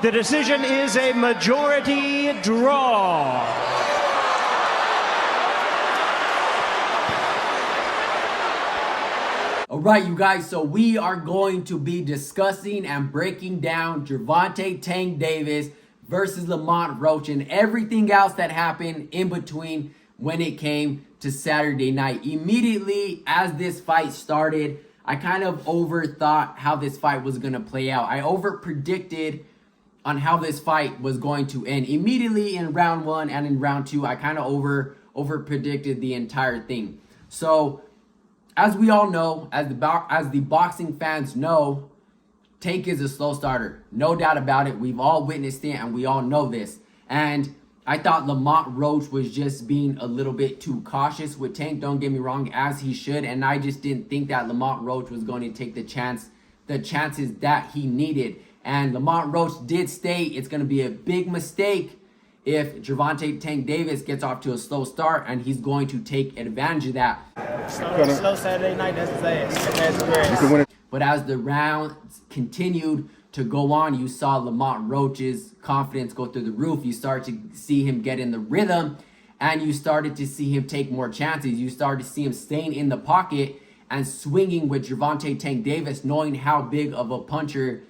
The decision is a majority draw. All right, you guys, so we are going to be discussing and breaking down Gervonta Tank Davis versus Lamont Roach and everything else that happened in between when it came to Saturday night. Immediately as this fight started, I kind of overthought how this fight was going to play out. I over-predicted on how this fight was going to end. Immediately in round one and in round two, I kind of over-predicted the entire thing. So, as we all know, as the boxing fans know, Tank is a slow starter. No doubt about it. We've all witnessed it and we all know this. And I thought Lamont Roach was just being a little bit too cautious with Tank. Don't get me wrong, as he should. And I just didn't think that Lamont Roach was going to take the chances that he needed. And Lamont Roach did state it's going to be a big mistake if Gervonta Tank Davis gets off to a slow start, and he's going to take advantage of that. Slow Saturday night, that's his ass. But as the rounds continued to go on, you saw Lamont Roach's confidence go through the roof. You start to see him get in the rhythm, and you started to see him take more chances. You started to see him staying in the pocket and swinging with Gervonta Tank Davis, knowing how big of a puncher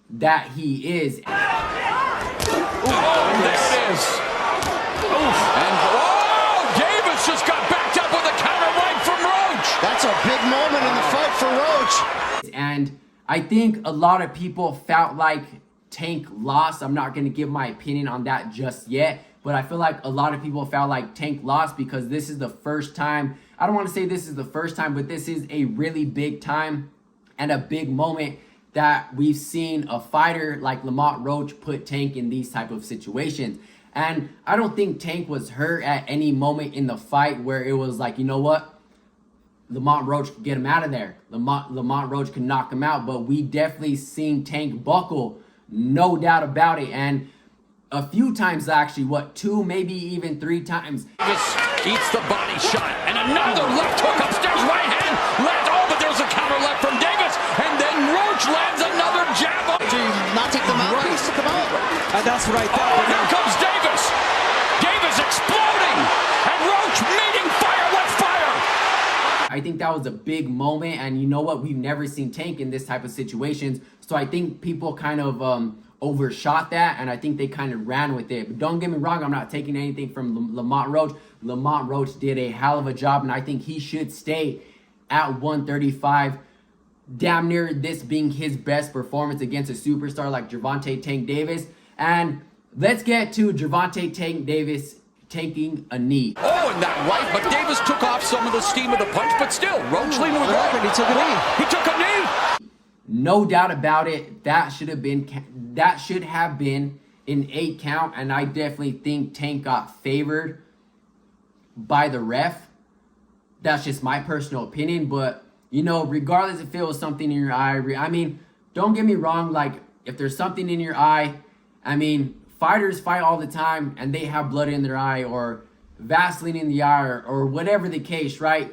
that he is. Oh, there it is. Oof. And Davis just got backed up with a counter right from Roach. That's a big moment in the fight for Roach. And I think a lot of people felt like Tank lost. I'm not going to give my opinion on that just yet, but I feel like a lot of people felt like Tank lost because this is the first time. I don't want to say this is the first time, but this is a really big time and a big moment that we've seen a fighter like Lamont Roach put Tank in these type of situations. And I don't think Tank was hurt at any moment in the fight where it was like, you know what, Lamont Roach could get him out of there. Lamont Roach can knock him out, but we definitely seen Tank buckle, no doubt about it. And a few times actually, two, maybe even three times. Davis eats the body shot, and another left hook upstairs, right hand, left, but there's a counter left from Davis, and then Roach lands another jab up. To not take the mouthpiece, took him out. And that's right there. Oh, here comes Davis. Davis exploding, and Roach meeting fire with fire. I think that was a big moment, and you know what? We've never seen Tank in this type of situations, so I think people kind of overshot that, and I think they kind of ran with it. But don't get me wrong, I'm not taking anything from Lamont Roach. Lamont Roach did a hell of a job, and I think he should stay at 135. Damn near this being his best performance against a superstar like Gervonta Tank Davis. And let's get to Gervonta Tank Davis taking a knee. Oh, and that right, but Davis took off some of the steam of the punch, but still, Roach leaned with right. He took a knee. He took a knee. No doubt about it, that should have been an 8 count, and I definitely think Tank got favored by the ref. That's just my personal opinion, but you know, regardless if it was something in your eye, I mean, don't get me wrong, like, if there's something in your eye, I mean, fighters fight all the time, and they have blood in their eye, or Vaseline in the eye, or whatever the case, right?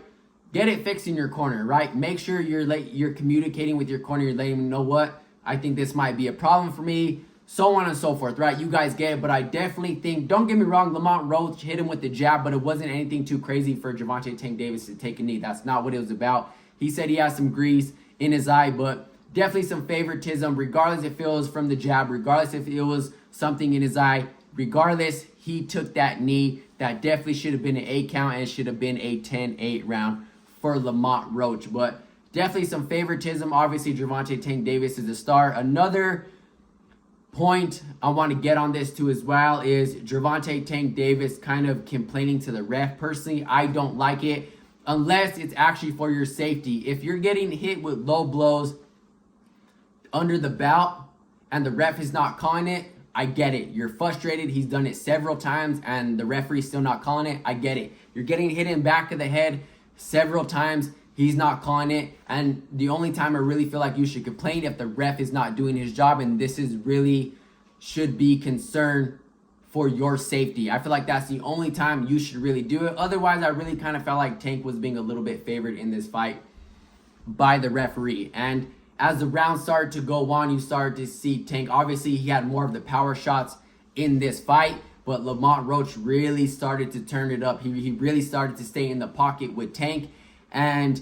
Get it fixed in your corner, right? Make sure you're communicating with your corner, you're letting them know what, I think this might be a problem for me, so on and so forth, right? You guys get it, but I definitely think, don't get me wrong, Lamont Roach hit him with the jab, but it wasn't anything too crazy for Gervonta Tank Davis to take a knee. That's not what it was about. He said he has some grease in his eye, but definitely some favoritism, regardless if it was from the jab, regardless if it was something in his eye, regardless, he took that knee. That definitely should have been an 8 count, and it should have been a 10-8 round for Lamont Roach. But definitely some favoritism. Obviously, Gervonta Tank Davis is a star. Another point I want to get on this too as well is Gervonta Tank Davis kind of complaining to the ref. Personally, I don't like it unless it's actually for your safety. If you're getting hit with low blows under the belt and the ref is not calling it, I get it. You're frustrated. He's done it several times and the referee's still not calling it. I get it. You're getting hit in the back of the head several times. He's not calling it. And the only time I really feel like you should complain if the ref is not doing his job, and this is really should be concern for your safety. I feel like that's the only time you should really do it. Otherwise, I really kind of felt like Tank was being a little bit favored in this fight by the referee. And as the round started to go on, you started to see Tank. Obviously, he had more of the power shots in this fight, but Lamont Roach really started to turn it up. He really started to stay in the pocket with Tank. And,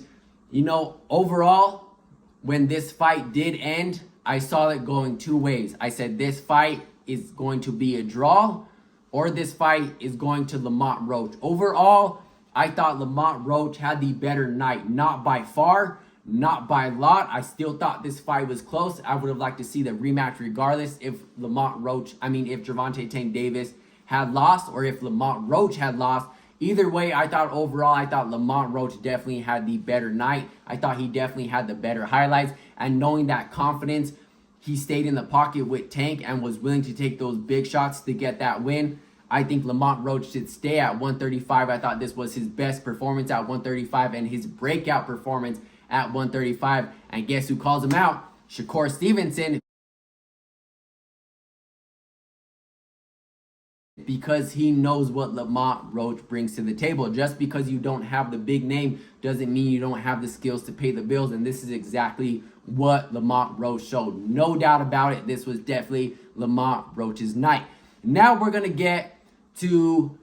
you know, overall, when this fight did end, I saw it going two ways. I said this fight is going to be a draw, or this fight is going to Lamont Roach. Overall, I thought Lamont Roach had the better night. Not by far, not by a lot. I still thought this fight was close. I would have liked to see the rematch regardless if if Gervonta Tank Davis had lost or if Lamont Roach had lost. Either way, I thought Lamont Roach definitely had the better night. I thought he definitely had the better highlights. And knowing that confidence, he stayed in the pocket with Tank and was willing to take those big shots to get that win. I think Lamont Roach should stay at 135. I thought this was his best performance at 135 and his breakout performance at 135. And guess who calls him out? Shakur Stevenson. Because he knows what Lamont Roach brings to the table. Just because you don't have the big name doesn't mean you don't have the skills to pay the bills. And this is exactly what Lamont Roach showed. No doubt about it. This was definitely Lamont Roach's night. Now we're going to get to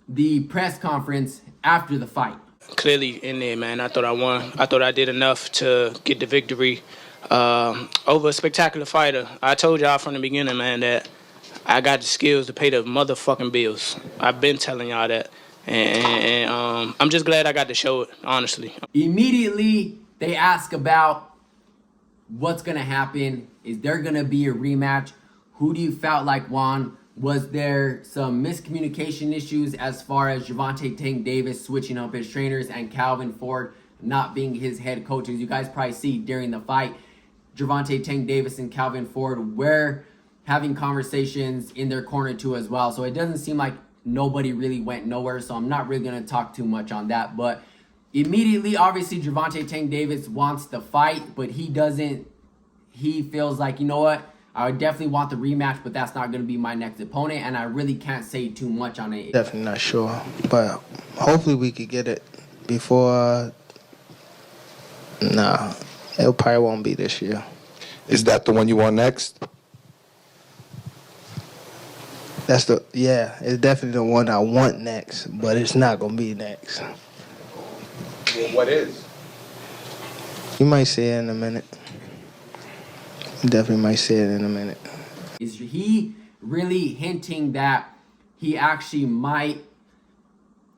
the press conference after the fight. Clearly in there, man. I thought I won. I thought I did enough to get the victory over a spectacular fighter. I told y'all from the beginning, man, that I got the skills to pay the motherfucking bills. I've been telling y'all that. And I'm just glad I got to show it, honestly. Immediately, they ask about what's going to happen. Is there going to be a rematch? Who do you felt like won? Was there some miscommunication issues as far as Gervonta Tank Davis switching up his trainers and Calvin Ford not being his head coach? As you guys probably see during the fight, Gervonta Tank Davis and Calvin Ford were having conversations in their corner too as well. So it doesn't seem like nobody really went nowhere. So I'm not really going to talk too much on that. But immediately, obviously, Gervonta Tank Davis wants the fight, but he doesn't. He feels like, you know what? I would definitely want the rematch, but that's not going to be my next opponent. And I really can't say too much on it. Definitely not sure. But hopefully we could get it before. Nah, it probably won't be this year. Is that the one you want next? It's definitely the one I want next, but it's not going to be next. Well, what is? You might see it in a minute. You definitely might see it in a minute. Is he really hinting that he actually might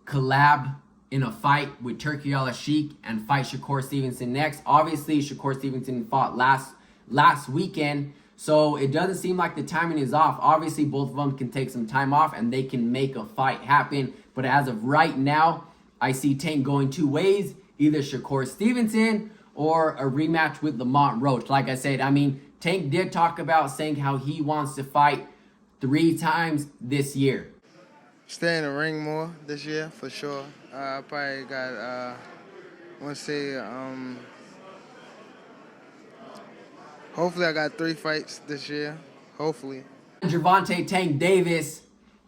collab in a fight with Turki Al-Sheikh and fight Shakur Stevenson next? Obviously, Shakur Stevenson fought last weekend, so it doesn't seem like the timing is off. Obviously, both of them can take some time off and they can make a fight happen. But as of right now, I see Tank going two ways, either Shakur Stevenson or a rematch with Lamont Roach. Like I said, I mean, Tank did talk about saying how he wants to fight 3 times this year. Stay in the ring more this year, for sure. I probably got, I want to say, hopefully I got 3 fights this year. Hopefully. Gervonta Tank Davis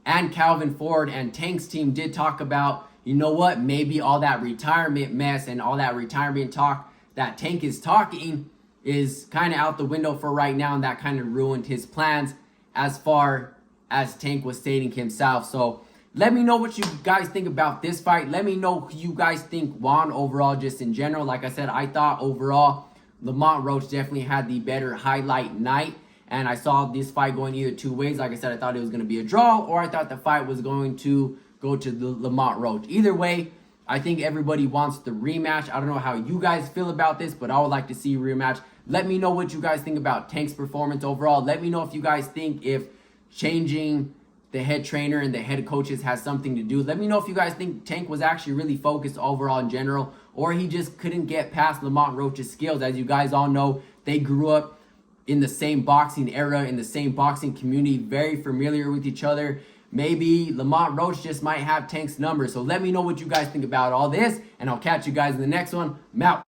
and Calvin Ford and Tank's team did talk about, you know what, maybe all that retirement mess and all that retirement talk that Tank is talking is kind of out the window for right now, and that kind of ruined his plans as far as Tank was stating himself. So let me know what you guys think about this fight. Let me know who you guys think won overall, just in general. Like I said, I thought overall Lamont Roach definitely had the better highlight night, and I saw this fight going either 2 ways. Like I said, I thought it was going to be a draw, or I thought the fight was going to go to the Lamont Roach. Either way, I think everybody wants the rematch. I don't know how you guys feel about this, but I would like to see a rematch. Let me know what you guys think about Tank's performance overall. Let me know if you guys think if changing the head trainer and the head coaches has something to do. Let me know if you guys think Tank was actually really focused overall in general, or he just couldn't get past Lamont Roach's skills. As you guys all know, they grew up in the same boxing era, in the same boxing community, very familiar with each other. Maybe Lamont Roach just might have Tank's number. So let me know what you guys think about all this, and I'll catch you guys in the next one. I'm out.